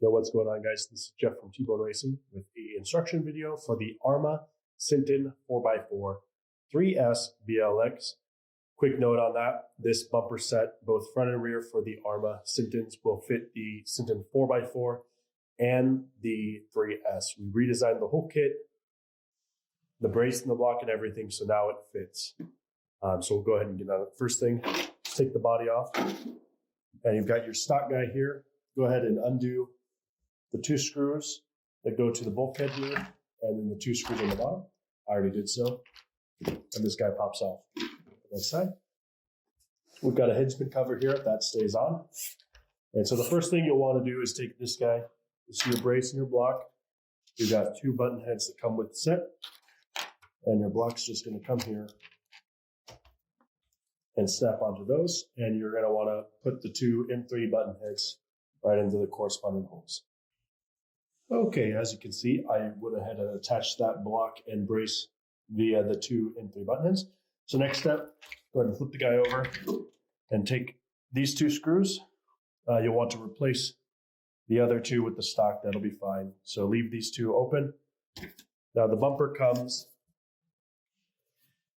Yo, what's going on, guys? This is Jeff from T-Bone Racing with the instruction video for the Arrma Senton 4x4 3S BLX. Quick note on that, this bumper set, both front and rear for the Arrma Sentons, will fit the Senton 4x4 and the 3S. We redesigned the whole kit, the brace and the block and everything, so now it fits. So we'll go ahead and get on it. First thing, take the body off, and you've got your stock guy here. Go ahead and undo the two screws that go to the bulkhead here, and then the two screws on the bottom. I already did so. And this guy pops off on that side. We've got a hinge pin cover here that stays on. And so the first thing you'll want to do is take this guy. This is your brace and your block. You've got two button heads that come with the set. And your block's just going to come here and snap onto those. And you're going to want to put the two M3 button heads right into the corresponding holes. Okay, as you can see, I went ahead and attached that block and brace via the two M3 button heads. So next step, go ahead and flip the guy over and take these two screws. You'll want to replace the other two with the stock. That'll be fine. So leave these two open. Now the bumper comes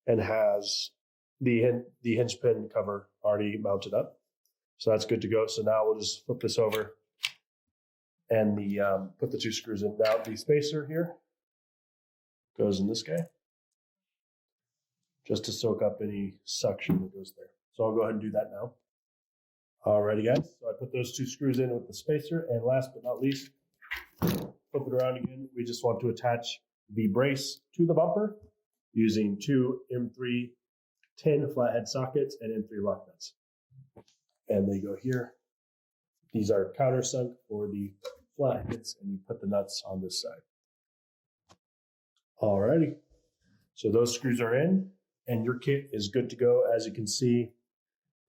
and has the hinge pin cover already mounted up. So that's good to go. So now we'll just flip this over and put the two screws in. Now the spacer here goes in this guy, just to soak up any suction that goes there. So I'll go ahead and do that now. Alrighty, guys. So I put those two screws in with the spacer, and last but not least, flip it around again. We just want to attach the brace to the bumper using two M3 10 flathead sockets and M3 lock nuts. And they go here. These are countersunk for the flatheads, and you put the nuts on this side. Alrighty. So those screws are in, and your kit is good to go. As you can see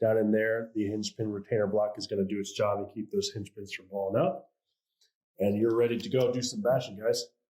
down in there, the hinge pin retainer block is going to do its job and keep those hinge pins from falling out. And you're ready to go do some bashing, guys.